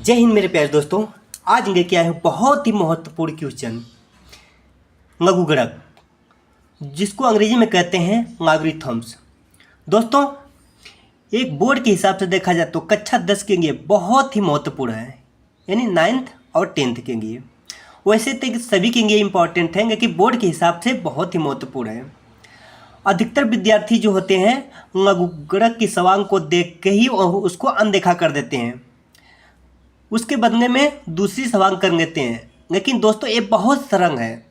जय हिंद मेरे प्यारे दोस्तों। आज लेके आए हैं बहुत ही महत्वपूर्ण क्वेश्चन लघुगणक, जिसको अंग्रेजी में कहते हैं लॉगरिथम्स। दोस्तों, एक बोर्ड के हिसाब से देखा जाए तो कक्षा 10 के लिए बहुत ही महत्वपूर्ण है, यानी 9th और 10th के लिए। वैसे तो सभी के लिए इम्पॉर्टेंट है, लेकिन बोर्ड के हिसाब से बहुत ही महत्वपूर्ण है। अधिकतर विद्यार्थी जो होते हैं लघुगणक की सवाल को देख के ही उसको अनदेखा कर देते हैं, उसके बदले में दूसरी सवाल कर लेते हैं। लेकिन दोस्तों, ये बहुत सरल है,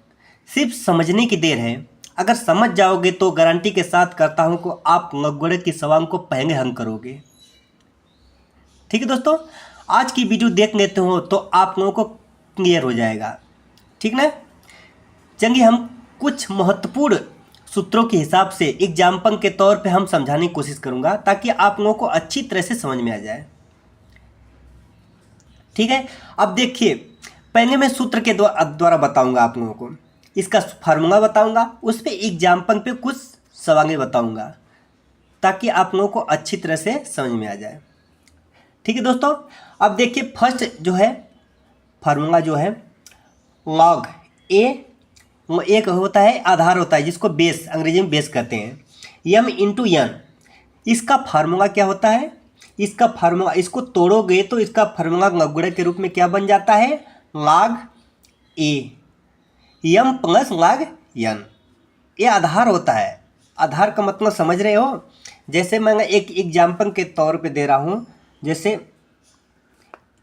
सिर्फ समझने की देर है। अगर समझ जाओगे तो गारंटी के साथ करता हूँ कि आप लघुगणक की सवाल को पहले हल करोगे। ठीक है दोस्तों, आज की वीडियो देख लेते हो तो आप लोगों को क्लियर हो जाएगा। ठीक ना। चलिए हम कुछ महत्वपूर्ण सूत्रों के हिसाब से एग्जाम्पल के तौर पे हम समझाने की कोशिश करूँगा, ताकि आप लोगों को अच्छी तरह से समझ में आ जाए। ठीक है, अब देखिए, पहले मैं सूत्र के द्वारा बताऊंगा आप लोगों को, इसका फार्मूला बताऊंगा, उस पर एग्जाम्पल पे कुछ सवालें बताऊंगा, ताकि आप लोगों को अच्छी तरह से समझ में आ जाए। ठीक है दोस्तों, अब देखिए, फर्स्ट जो है फार्मूला जो है लॉग ए, एक होता है आधार होता है, जिसको बेस, अंग्रेजी में बेस कहते हैं, यम इंटू एन। इसका फार्मूला क्या होता है? इसका फार्मूला, इसको तोड़ोगे तो इसका फार्मूला लघुगणक के रूप में क्या बन जाता है? लॉग ए यम प्लस लॉग एन। ये आधार होता है। आधार का मतलब समझ रहे हो? जैसे मैं एक एग्जाम्पल के तौर पे दे रहा हूँ, जैसे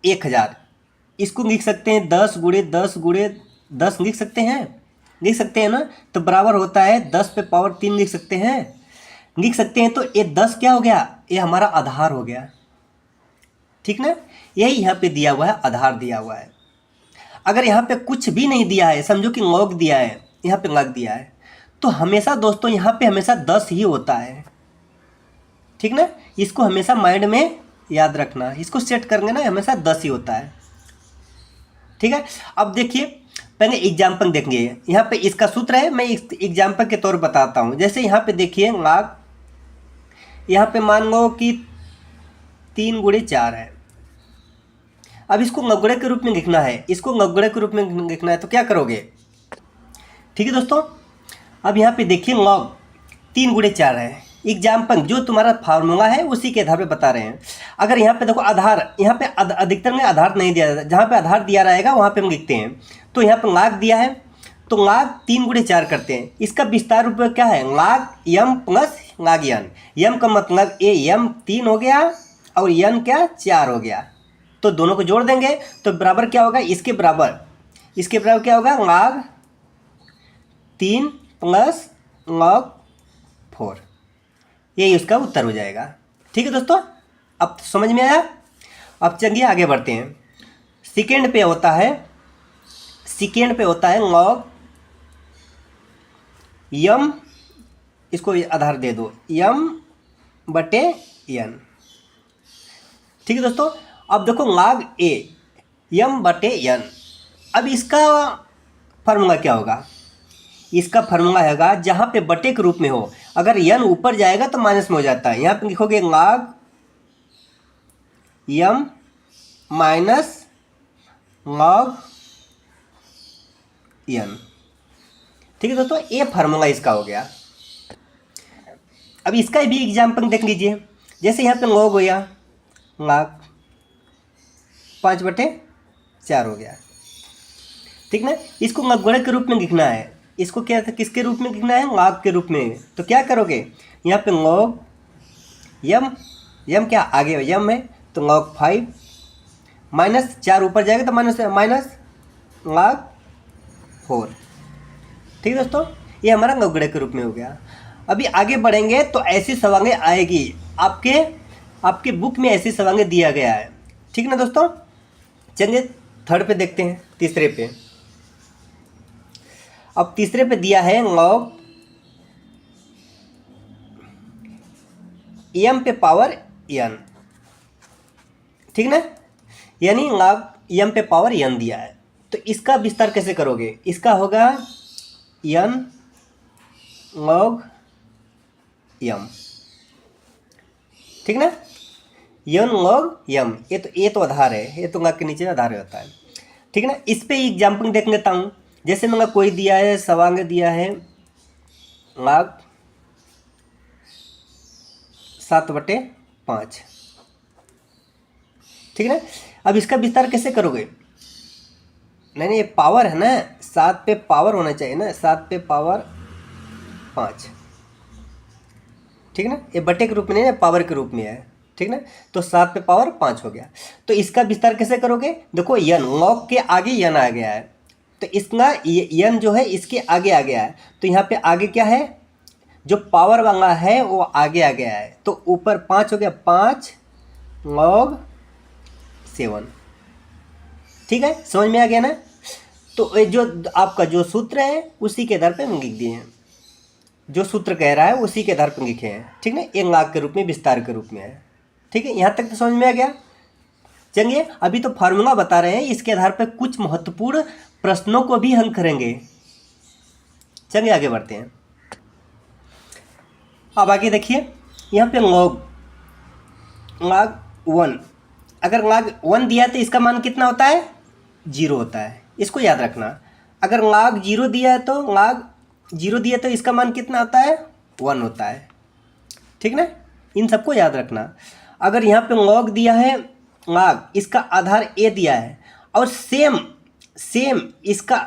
1000, इसको लिख सकते हैं 10 गुणे 10 गुणे 10 लिख सकते हैं ना, तो बराबर होता है 10 पे पावर 3 लिख सकते हैं। तो ये 10 क्या हो गया? ये हमारा आधार हो गया। ठीक ना, यही यहाँ पे दिया हुआ है, आधार दिया हुआ है। अगर यहाँ पे कुछ भी नहीं दिया है, समझो कि लॉग दिया है, यहाँ पे लॉग दिया है, तो हमेशा दोस्तों यहाँ पे हमेशा 10 ही होता है। ठीक ना, इसको हमेशा माइंड में याद रखना, इसको सेट करने ना, हमेशा 10 ही होता है। ठीक है, अब देखिए, पहले एग्जाम्पल देखेंगे। यहाँ पे इसका सूत्र है, मैं एग्जाम्पल के तौर पर बताता हूँ। जैसे यहाँ पे देखिए लॉग, यहाँ पे मान लो कि 3 गुणे 4 है। अब इसको लघुगणक के रूप में लिखना है, तो क्या करोगे? ठीक है दोस्तों, अब यहाँ पे देखिए लॉग 3 गुणे 4 है। एग्जाम्पल जो तुम्हारा फार्मूला है उसी के आधार पे बता रहे हैं। अगर यहाँ पे देखो आधार, यहाँ पे अधिकतर में आधार नहीं दिया जाता, जहाँ पे आधार दिया रहेगा वहाँ पे हम लिखते हैं। तो यहाँ पे लॉग दिया है, तो लॉग 3 गुणे 4 करते हैं। इसका विस्तार रूप क्या है? लॉग यम प्लस लॉग एन। यम का मतलब यम 3 हो गया और एन क्या 4 हो गया, तो दोनों को जोड़ देंगे तो बराबर क्या होगा? इसके बराबर क्या होगा? लॉग 3 प्लस लॉग 4, यही उसका उत्तर हो जाएगा। ठीक है दोस्तों, अब समझ में आया? अब चलिए आगे बढ़ते हैं। सेकेंड पे होता है लॉग यम, इसको आधार दे दो, यम बटे एन। ठीक है दोस्तों, अब देखो लॉग ए यम बटे एन। अब इसका फार्मूला क्या होगा? इसका फार्मूला होगा, जहाँ पे बटे के रूप में हो, अगर एन ऊपर जाएगा तो माइनस में हो जाता है। यहाँ पे लिखोगे लॉग यम माइनस लॉग एन। ठीक है दोस्तों, ये फार्मूला इसका हो गया। अब इसका भी एग्जाम्पल देख लीजिए। जैसे यहाँ पे लॉग हो गया, लॉग 5/4 हो गया। ठीक ना, इसको लघुगणक के रूप में लिखना है। इसको क्या, किसके रूप में लिखना है? लॉग के रूप में। तो क्या करोगे? यहाँ पे लॉग यम क्या आगे यम है, तो लॉग 5 माइनस 4 ऊपर जाएगा तो माइनस लॉग 4। ठीक है दोस्तों, ये हमारा लघुगणक के रूप में हो गया। अभी आगे बढ़ेंगे तो ऐसी सवालें आएगी, आपके बुक में ऐसी सवालें दिया गया है। ठीक ना दोस्तों, चलिए थर्ड पे देखते हैं, तीसरे पे। अब तीसरे पे दिया है लॉग एम पे पावर एन। ठीक ना, यानी लॉग एम पे पावर एन दिया है, तो इसका विस्तार कैसे करोगे? इसका होगा एन लॉग एम। ठीक ना, यन लॉग यम, ये तो आधार है, ये तो लॉग के नीचे आधार होता है, ठीक है ना। इस पे एग्जाम्पल देख लेता हूँ। जैसे मैंने कोई दिया है, सवांग दिया है लॉग 7/5, ठीक है ना। अब इसका विस्तार कैसे करोगे? नहीं, ये पावर है ना, 7 पे पावर होना चाहिए ना, 7 पे पावर 5, ठीक है ना। ये बटे के रूप में नहीं है, पावर के रूप में है, ठीक ना। तो 7 पे पावर 5 हो गया। तो इसका विस्तार कैसे करोगे? देखो यन, लॉग के आगे यन आ गया है, तो इसका यन जो है इसके आगे आ गया है, तो यहाँ पे आगे क्या है, जो पावर वाला है वो आगे आ गया है, तो ऊपर 5 हो गया, 5 लॉग 7, ठीक है। समझ में आ गया ना। तो ये जो आपका जो सूत्र है उसी के आधार पे हम लिख दिए हैं, जो सूत्र कह रहा है उसी के आधार पर लिखे हैं, ठीक ना। एक लाख के रूप में, विस्तार के रूप में है, ठीक है। यहाँ तक तो समझ में आ गया। चलिए अभी तो फार्मूला बता रहे हैं, इसके आधार पर कुछ महत्वपूर्ण प्रश्नों को भी हम करेंगे। चलिए आगे बढ़ते हैं। अब आगे देखिए, यहाँ पे लॉग 1, अगर log 1 दिया तो इसका मान कितना होता है? 0 होता है, इसको याद रखना। अगर log 0 दिया है तो log 0 दिया तो इसका मान कितना होता है? 1 होता है, ठीक ना। इन सबको याद रखना। अगर यहाँ पे log दिया है, log इसका आधार a दिया है, और सेम इसका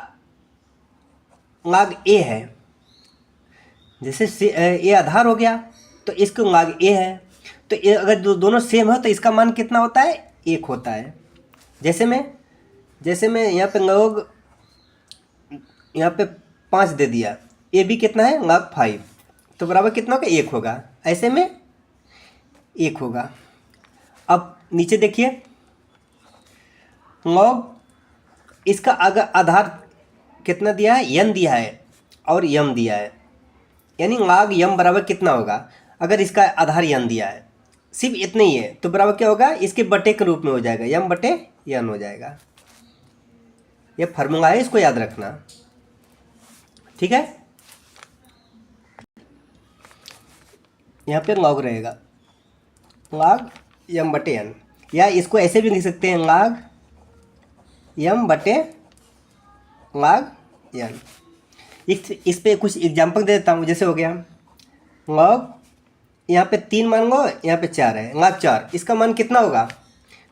log a है, जैसे ये आधार हो गया तो इसको log a है, तो ये अगर दोनों सेम हो तो इसका मान कितना होता है? 1 होता है। जैसे मैं यहाँ पे log, यहाँ पे 5 दे दिया, ये भी कितना है? log 5, तो बराबर कितना होगा? 1 होगा। ऐसे में 1 होगा। अब नीचे देखिए, log इसका अगर आधार कितना दिया है? n दिया है और m दिया है, यानी log m बराबर कितना होगा? अगर इसका आधार n दिया है, सिर्फ इतना ही है, तो बराबर क्या होगा? इसके बटे के रूप में हो जाएगा, m बटे n हो जाएगा। ये फार्मूला है, इसको याद रखना, ठीक है। यहाँ पे log रहेगा, log m बटे n, या इसको ऐसे भी लिख सकते हैं, log m बटे log n। इस पे कुछ एग्जाम्पल दे देता हूँ। जैसे हो गया log, यहाँ पे 3 मान लो, यहाँ पे 4 है, log 4, इसका मान कितना होगा?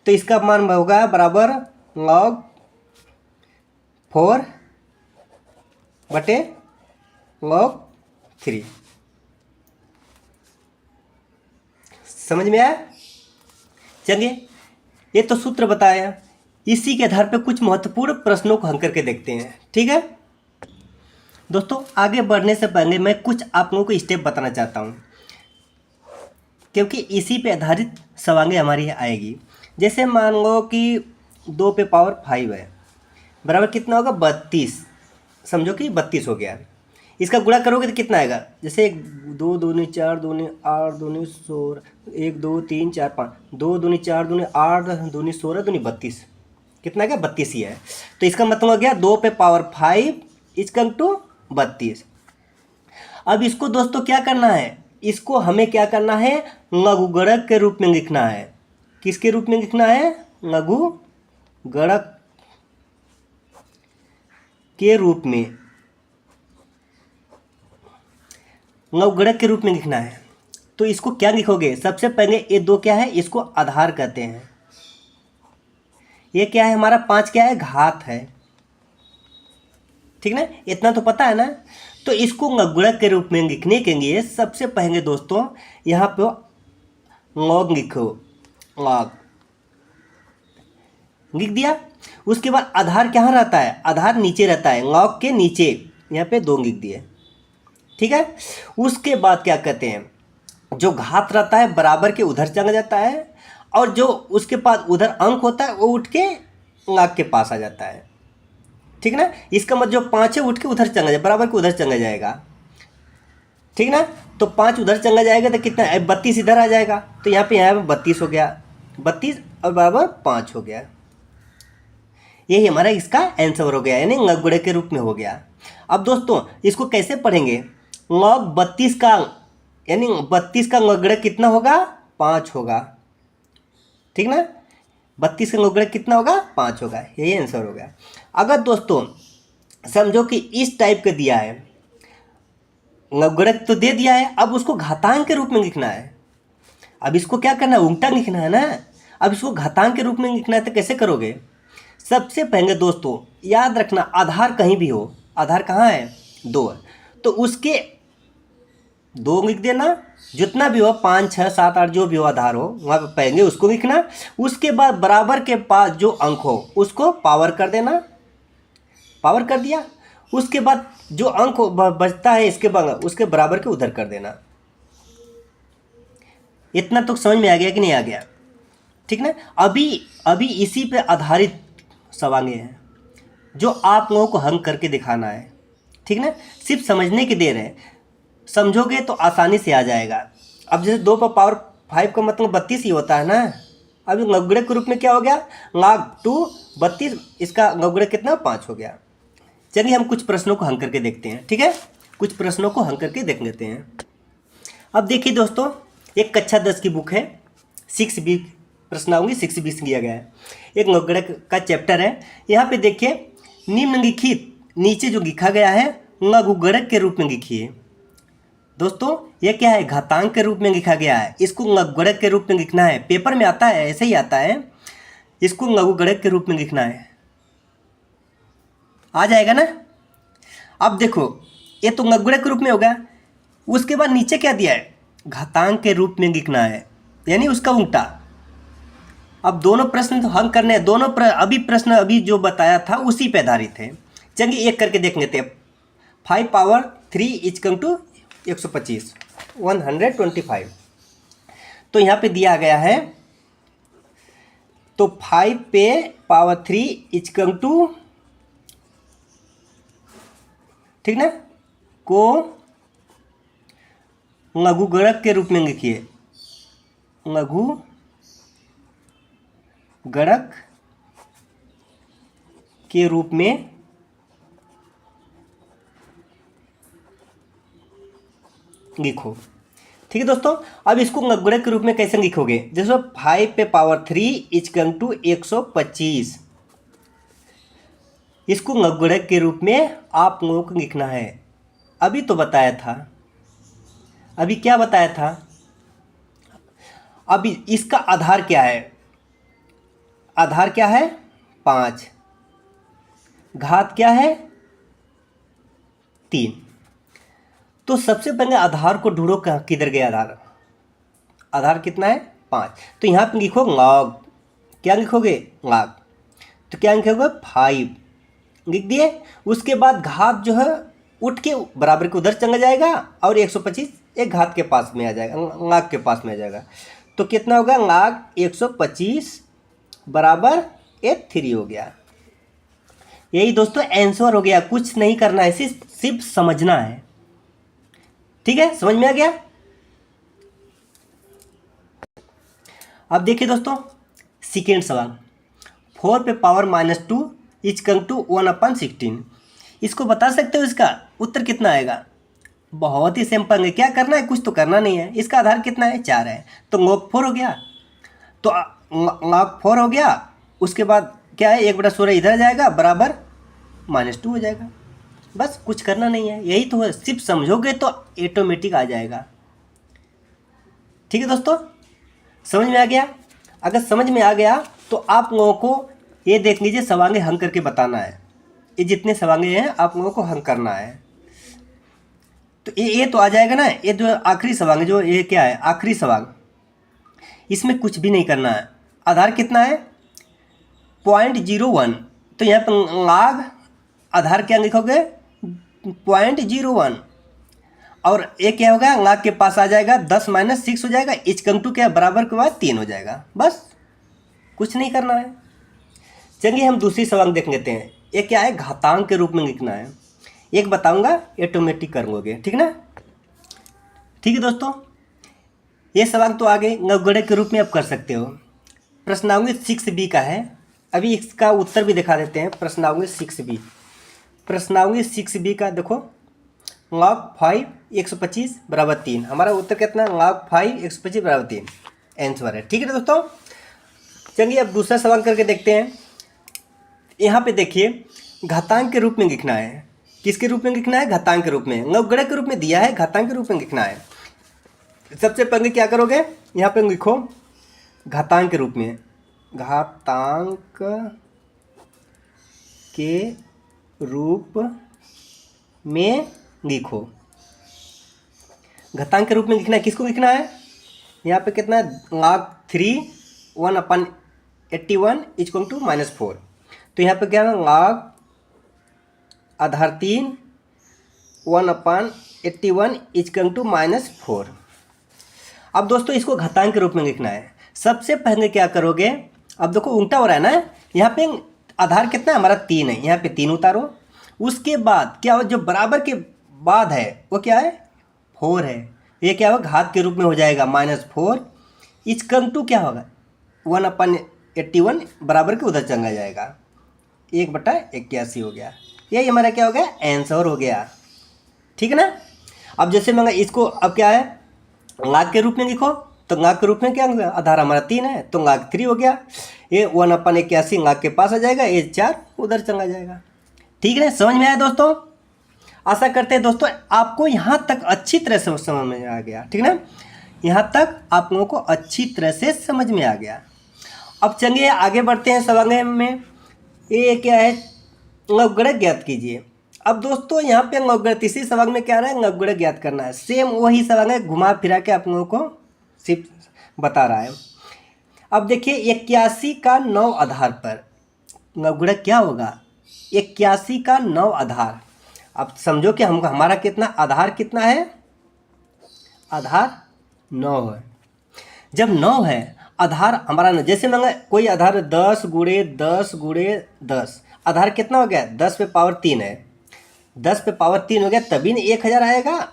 तो इसका मान होगा बराबर log 4 बटे log 3। समझ में आया? चलिए, ये तो सूत्र बताया, इसी के आधार पर कुछ महत्वपूर्ण प्रश्नों को हम करके देखते हैं, ठीक है दोस्तों। आगे बढ़ने से पहले मैं कुछ आप लोगों को स्टेप बताना चाहता हूँ, क्योंकि इसी पे आधारित सवालें हमारी आएगी। जैसे मान लो कि 2 पे पावर 5 है, बराबर कितना होगा? 32। समझो कि 32 हो गया। इसका गुणा करोगे तो कितना आएगा? जैसे 2 दूनी 4 दूनी 8 दूनी 16, 1 2 3 4 5, 2 दूनी 4 दूनी 8 दूनी 16 दूनी 32, कितना आ गया? 32 ही है। तो इसका मतलब हो गया 2 पे पावर 5 इक्वल टू 32। अब इसको दोस्तों क्या करना है? इसको हमें क्या करना है? लघुगणक के रूप में लिखना है। किसके रूप में लिखना है? लघुगणक के रूप में, लघुगणक के रूप में लिखना है। तो इसको क्या लिखोगे? सबसे पहले ये 2 क्या है? इसको आधार कहते हैं। ये क्या है हमारा? 5 क्या है? घात है, ठीक ना। इतना तो पता है ना। तो इसको लघुगणक के रूप में लिखने के लिए सबसे पहले दोस्तों यहाँ पे log लिखो, log लिख दिया। उसके बाद आधार कहाँ रहता है? आधार नीचे रहता है, log के नीचे, यहाँ पे 2 लिख दिए, ठीक है। उसके बाद क्या कहते हैं? जो घात रहता है बराबर के उधर चला जाता है, और जो उसके पास उधर अंक होता है वो उठ के log के पास आ जाता है, ठीक ना। इसका मतलब जो 5 है उठ के उधर चला जाए, बराबर के उधर चला जाएगा, ठीक ना। तो 5 उधर चला जाएगा तो कितना? 32 इधर आ जाएगा, तो यहाँ पे 32 हो गया, 32 और बराबर 5 हो गया। यही हमारा इसका आंसर हो गया, यानी लघुगणक के रूप में हो गया। अब दोस्तों इसको कैसे पढ़ेंगे? log 32 का, यानी 32 का लघुगणक कितना होगा? 5 होगा, ठीक ना। 32 का गुणक कितना होगा, 5 होगा। यही आंसर हो गया। अगर दोस्तों समझो कि इस टाइप का दिया है, गुणक तो दे दिया है, अब उसको घातांक के रूप में लिखना है। अब इसको क्या करना है, उल्टा लिखना है ना। अब इसको घातांक के रूप में लिखना है तो कैसे करोगे। सबसे पहले दोस्तों याद रखना, आधार कहीं भी हो, आधार कहाँ है, 2 है, तो उसके 2 लिख देना। जितना भी हो 5 6 7 8 जो भी हो आधार हो, वहाँ पे पहले उसको लिखना। उसके बाद बराबर के पास जो अंक हो उसको पावर कर देना, पावर कर दिया। उसके बाद जो अंक बचता है इसके बाद उसके बराबर के उधर कर देना। इतना तो समझ में आ गया कि नहीं आ गया, ठीक ना। अभी अभी इसी पे आधारित सवाल हैं जो आप लोगों को हल करके दिखाना है, ठीक ना। सिर्फ समझने की देर है, समझोगे तो आसानी से आ जाएगा। अब जैसे 2 पर पावर 5 का मतलब 32 ही होता है ना। अब गुणक के रूप में क्या हो गया, log 2 32, इसका गुणक कितना, 5 हो गया। चलिए हम कुछ प्रश्नों को हल करके देखते हैं, ठीक है। कुछ प्रश्नों को हल करके देख लेते हैं। अब देखिए दोस्तों, एक कक्षा 10 की बुक है, 6B प्रश्नावली 6B से लिया गया है। एक गुणक का चैप्टर है। यहाँ पे देखिए निम्नलिखित, नीचे जो लिखा गया है गुणक के रूप में लिखिए। दोस्तों ये क्या है, घातांक के रूप में लिखा गया है, इसको गुणक के रूप में लिखना है। पेपर में आता है, ऐसे ही आता है, इसको गुणक के रूप में लिखना है। आ जाएगा ना। अब देखो ये तो गुणक के रूप में होगा। उसके बाद नीचे क्या दिया है, घातांक के रूप में लिखना है, यानी उसका उल्टा। अब दोनों प्रश्न तो हल करने हैं, दोनों अभी प्रश्न अभी जो बताया था उसी पे आधारित है। चलिए एक करके देख लेते हैं। 5 पावर 3 इक्वल टू 125, 125। तो यहाँ पे दिया गया है, तो 5 पे पावर 3 इक्वल टू, ठीक ना, को लघु गुणक के रूप में लिखिए, लघु गुणक के रूप में लिखो, ठीक है दोस्तों। अब इसको गुणक के रूप में कैसे लिखोगे, जैसे 5 पे पावर 3 इक्वल टू 125, इसको गुणक के रूप में आप लोगों को लिखना है। अभी तो बताया था, अभी क्या बताया था, अभी इसका आधार क्या है, आधार क्या है 5, घात क्या है 3। तो सबसे पहले आधार को ढूंढो, किधर गया आधार, आधार कितना है 5। तो यहाँ पे लिखो लॉग, क्या लिखोगे लॉग, तो क्या लिखोगे 5 लिख दिए। उसके बाद घात जो है उठ के बराबर के उधर चला जाएगा और 125 एक घात के पास में आ जाएगा, लाख के पास में आ जाएगा। तो कितना होगा, लाख 125 बराबर 3 हो गया। यही दोस्तों आंसर हो गया, कुछ नहीं करना है, सिर्फ समझना है, ठीक है। समझ में आ गया। अब देखिए दोस्तों सेकेंड सवाल, 4 पे पावर -2 इक्वल टू 1/16, इसको बता सकते हो इसका उत्तर कितना आएगा। बहुत ही सिंपल है, क्या करना है, कुछ तो करना नहीं है। इसका आधार कितना है 4 है, तो log 4 हो गया, तो log 4 हो गया। उसके बाद क्या है, 1/16 इधर जाएगा बराबर -2 हो जाएगा। बस कुछ करना नहीं है, यही तो है, सिर्फ समझोगे तो ऑटोमेटिक आ जाएगा, ठीक है दोस्तों। समझ में आ गया। अगर समझ में आ गया तो आप लोगों को ये देख लीजिए, सवालें हल करके बताना है। ये जितने सवालें हैं आप लोगों को हल करना है। तो ये तो आ जाएगा ना। ये जो आखिरी सवाल है, जो ये क्या है आखिरी सवाल, इसमें कुछ भी नहीं करना है। आधार कितना है 0.01, तो यहाँ पर लाग आधार क्या लिखोगे 0.01, और ये क्या होगा लाग के पास आ जाएगा 10 - 6 हो जाएगा, इक्वल टू क्या बराबर के बाद 3 हो जाएगा। बस कुछ नहीं करना है। चलिए हम दूसरी सवाल देख लेते हैं। ये क्या है, घातांक के रूप में लिखना है। एक बताऊंगा ऑटोमेटिक कर लोगे, ठीक ना। ठीक है दोस्तों, ये सवाल तो आगे गुणक के रूप में आप कर सकते हो। प्रश्नावली 6B का है, अभी इसका उत्तर भी दिखा देते हैं। प्रश्नावली 6B, प्रश्नावली 6B का देखो, log 5 125 बराबर 3, हमारा उत्तर कितना log 5 125 बराबर 3 आंसर है, ठीक है दोस्तों। चलिए अब दूसरा सवाल करके देखते हैं। यहाँ पे देखिए घातांक के रूप में लिखना है। किसके रूप में लिखना है? घातांक के रूप में। नवग्रह के रूप में दिया है, घातांक के रूप में लिखना है। सबसे पहले क्या करोगे, यहाँ पे लिखो घातांक के रूप में, घातांक के रूप में लिखो। घातांक के रूप में लिखना है, किसको लिखना है? यहाँ पे कितना है, log 3 1/81 इक्वल टू -4। तो यहाँ पे क्या है, log आधार 3 1/81 इक्वल टू -4। अब दोस्तों इसको घातांक के रूप में लिखना है। सबसे पहले क्या करोगे, अब देखो उल्टा हो रहा है ना, यहाँ पे आधार कितना है हमारा 3 है, यहाँ पे 3 उतारो। उसके बाद क्या हो, जो बराबर के बाद है वो क्या है, 4 है। ये क्या होगा, घात के रूप में हो जाएगा -4 इक्वल टू क्या होगा 1/81 बराबर के उधर चला जाएगा, 1/81 हो गया। यही हमारा क्या हो गया, आंसर हो गया। ठीक है ना। अब जैसे मैं इसको अब क्या है, लाख के रूप में लिखो, तो लाख के रूप में क्या होगा, आधार हमारा 3 है तो लाख 3 हो गया। ये 1/81 लाख के पास आ जाएगा, ये 4 उधर चला जाएगा। ठीक है, समझ में आया दोस्तों? आशा करते हैं दोस्तों आपको यहाँ तक अच्छी तरह से समझ में आ गया। ठीक है ना, यहाँ तक आप लोगों को अच्छी तरह से समझ में आ गया। अब चलिए आगे बढ़ते हैं सवाल में। ये क्या है, लघुगणक ज्ञात कीजिए। अब दोस्तों यहाँ पे लघुगणक इसी सवाल में क्या रहा है, लघुगणक ज्ञात करना है। सेम वही सवाल है, घुमा फिरा के आप लोगों को सिर्फ बता रहा है। अब देखिए 81 का 9 आधार पर लघुगणक क्या होगा, 81 का 9 आधार। अब समझो कि हमारा कितना आधार कितना है, आधार 9 है। जब 9 है आधार हमारा, जैसे मांगा कोई आधार 10 गुणे 10 गुणे 10, आधार कितना हो गया, 10 पे पावर 3 है, 10 पे पावर 3 हो गया तभी ना 1000 आएगा।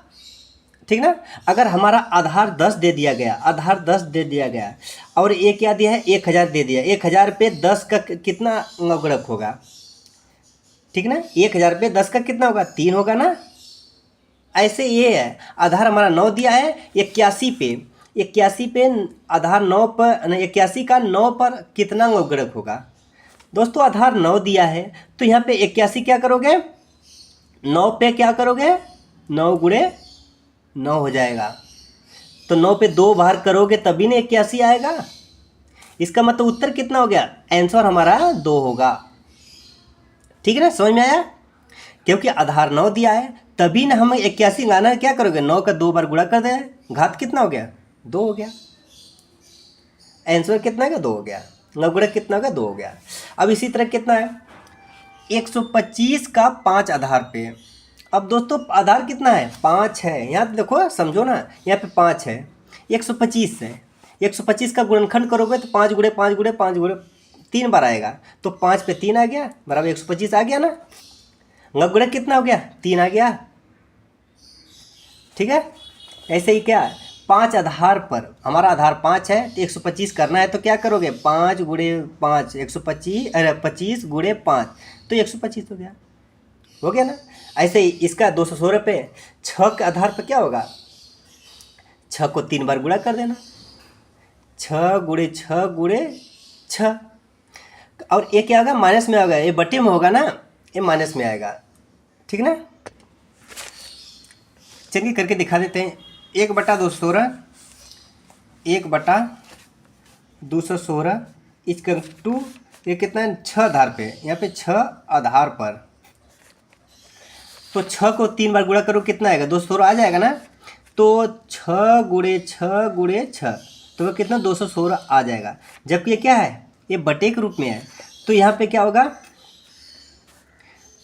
ठीक ना। अगर हमारा आधार 10 दे दिया गया, आधार 10 दे दिया गया और ये क्या दिया है, 1000 दे दिया, 1000 पे 10 का कितना लघुगणक होगा। ठीक ना, 1000 पे 10 का कितना होगा, 3 होगा ना। ऐसे ये है, आधार हमारा 9 दिया है, 81 पे आधार 9 पर, 81 का 9 पर कितना लघुगणक होगा। दोस्तों आधार 9 दिया है तो यहाँ पे 81 क्या करोगे, 9 पे क्या करोगे, 9 गुणे 9 हो जाएगा। तो 9 पे 2 बार करोगे तभी ना 81 आएगा। इसका मतलब उत्तर कितना हो गया, आंसर हमारा 2 होगा। ठीक है ना, समझ में आया? क्योंकि आधार 9 दिया है तभी ना हमें 81 लाना है। क्या करोगे, 9 का 2 बार गुणा कर दें, घात कितना हो गया, 2 हो गया। आंसर कितना है, 2 हो गया। लघुगणक कितना होगा, 2 हो गया। अब इसी तरह कितना है, 125 का 5 आधार पे। अब दोस्तों आधार कितना है, 5 है। यहाँ देखो समझो ना, यहाँ पे 5 है, 125 है। 125 का गुणनखंड करोगे तो 5 गुणे 5 गुणे 5 गुणे 3 बार आएगा, तो 5 पे 3 आ गया बराबर 125 आ गया ना। लघुगणक कितना हो गया, 3 आ गया। ठीक है, ऐसे ही क्या है, 5 आधार पर हमारा आधार 5 है तो 125 करना है तो क्या करोगे, 5 गुणे 5 125, अरे 25 गुणे 5 तो 125 हो गया ना। ऐसे ही इसका 216 पे 6 के आधार पर क्या होगा, 6 को 3 बार गुणा कर देना, 6 गुणे 6 गुणे 6। और ये क्या होगा, माइनस में होगा, ये बटे में होगा ना, ये माइनस में आएगा। ठीक ना। चलिए करके दिखा देते हैं। 1/216, 1/216 इक्वल टू ये कितना है, 6 आधार पे, यहाँ पे 6 आधार पर। तो 6 को 3 बार गुणा करो कितना आएगा, 216 आ जाएगा ना। तो 6 गुणे 6 गुणे 6 तो वो कितना 216 आ जाएगा। जबकि ये क्या है, ये बटे के रूप में है तो यहाँ पे क्या होगा,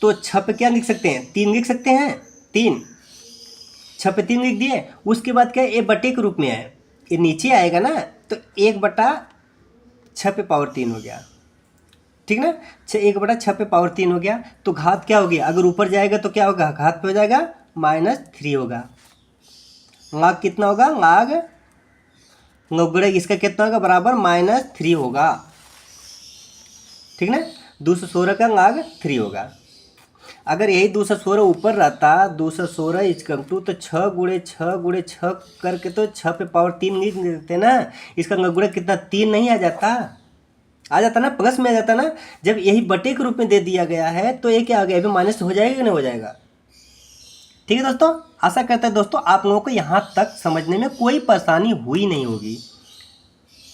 तो 6 पे क्या लिख सकते हैं, 3 लिख सकते हैं, 3, 6 पे 3 लिख दिए। उसके बाद क्या है, ये बटे के रूप में है, ये नीचे आएगा ना, तो 1/6 पे पावर 3 हो गया। ठीक ना, 1/6 पे पावर 3 हो गया। तो घात क्या होगी, अगर ऊपर जाएगा तो क्या होगा, घात पे हो जाएगा -3 होगा। लाग कितना होगा, लाग लघुगणक इसका कितना होगा, बराबर -3 होगा। ठीक ना, 216 का लाग 3 होगा। अगर यही 216 ऊपर रहता, 216 इक्वल टू तो 6 गुणे 6 गुणे 6 करके तो 6 पे पावर 3 लिख देते ना, इसका लघुगणक कितना 3 नहीं आ जाता। आ जाता ना, प्लस में आ जाता ना। जब यही बटे के रूप में दे दिया गया है तो ये क्या आ गया, अभी माइनस हो जाएगा कि नहीं हो जाएगा। ठीक है दोस्तों, आशा करता है दोस्तों आप लोगों को यहाँ तक समझने में कोई परेशानी हुई नहीं होगी।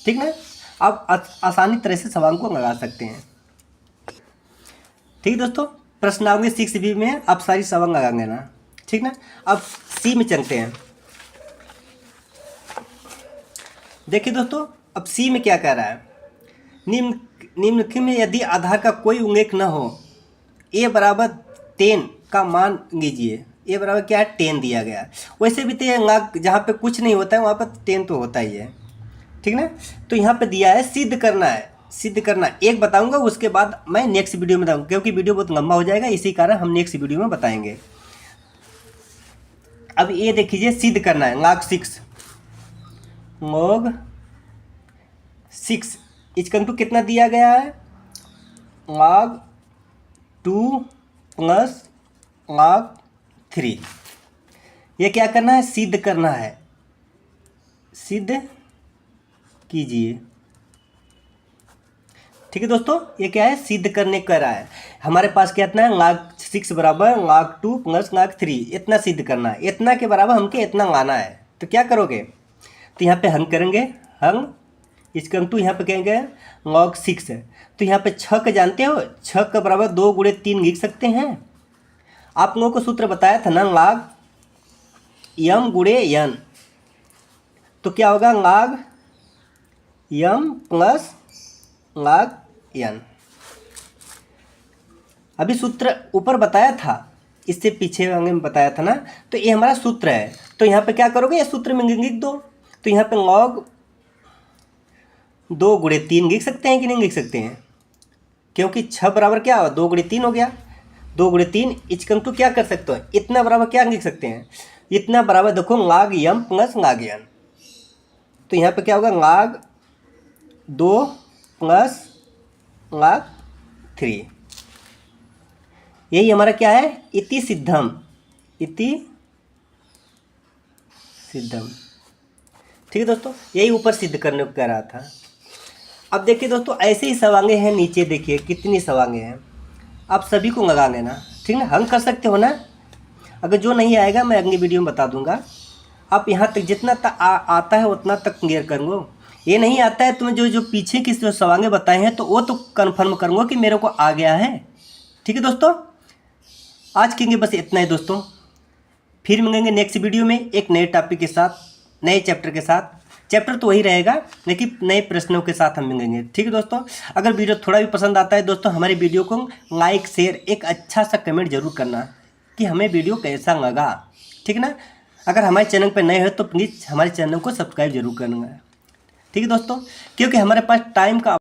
ठीक ना, आप आसानी तरह से सवाल को लगा सकते हैं। ठीक है दोस्तों, प्रश्न आओगे 6B में आप सारी सवाल लगाएंगे ना। ठीक ना, अब सी में चलते हैं। देखिए दोस्तों, अब सी में क्या कह रहा है, निम्नलिखित में यदि आधार का कोई उल्लेख न हो, ए बराबर 10 का मान लीजिए। ए बराबर क्या है, 10 दिया गया है। वैसे भी तो लाख जहाँ पे कुछ नहीं होता है वहाँ पर 10 तो होता ही है। ठीक ना, तो यहाँ पे दिया है सिद्ध करना है, सिद्ध करना एक बताऊंगा, उसके बाद मैं नेक्स्ट वीडियो में बताऊंगा, क्योंकि वीडियो बहुत लंबा हो जाएगा, इसी कारण हम नेक्स्ट वीडियो में बताएंगे। अब ये देख लीजिए, सिद्ध करना है log 6 इसका कितना दिया गया है, log 2 प्लस log 3। ये क्या करना है, सिद्ध करना है, सिद्ध कीजिए। ठीक है दोस्तों, ये क्या है, सिद्ध करने कर रहा है। हमारे पास क्या इतना है, log 6 बराबर log 2 प्लस log 3, इतना सिद्ध करना है। इतना के बराबर हमको इतना लाना है, तो क्या करोगे, तो यहाँ पे हल करेंगे, हल इसका हम तो यहाँ पे कहेंगे log 6 है, तो यहाँ पे 6 का जानते हो, 6 का बराबर 2 गुणे 3 लिख सकते हैं। आप लोगों को सूत्र बताया था ना, log m गुणे n, तो क्या होगा log m plus log n। अभी सूत्र ऊपर बताया था, इससे पीछे वाले में बताया था ना, तो ये हमारा सूत्र है। तो यहाँ पे क्या करोगे, ये सूत्र में लिख दो। तो यहाँ पे log 2 गुणे 3 लिख सकते हैं कि नहीं लिख सकते हैं, क्योंकि 6 बराबर क्या हो, 2 गुणे 3 हो गया। 2 गुणे 3 इसका तो क्या कर सकते हो, इतना बराबर क्या लिख सकते हैं, इतना बराबर देखो log m plus log n। तो यहाँ पे क्या होगा, log 2 प्लस log 3। यही हमारा क्या है, इति सिद्धम, इति सिद्धम। ठीक है दोस्तों, यही ऊपर सिद्ध करने को कह रहा था। अब देखिए दोस्तों, ऐसे ही सवांगे हैं, नीचे देखिए कितनी सवांगे हैं, आप सभी को लगा लेना। ठीक ना, हल कर सकते हो ना। अगर जो नहीं आएगा मैं अगली वीडियो में बता दूंगा। आप यहाँ तक जितना आता है उतना तक क्लियर करूँगा। ये नहीं आता है तुम्हें, जो पीछे की जो सवांगे बताए हैं तो वो तो कन्फर्म करूँगा कि मेरे को आ गया है। ठीक है दोस्तों, आज के लिए बस इतना ही दोस्तों। फिर मिलेंगे नेक्स्ट वीडियो में एक नए टॉपिक के साथ, नए चैप्टर के साथ। चैप्टर तो वही रहेगा लेकिन नए प्रश्नों के साथ हम मिलेंगे। ठीक है दोस्तों, अगर वीडियो थोड़ा भी पसंद आता है दोस्तों, हमारे वीडियो को लाइक शेयर एक अच्छा सा कमेंट जरूर करना कि हमें वीडियो कैसा लगा। ठीक है ना, अगर हमारे चैनल पर नए हो तो प्लीज़ हमारे चैनल को सब्सक्राइब जरूर करना। ठीक है दोस्तों, क्योंकि हमारे पास टाइम का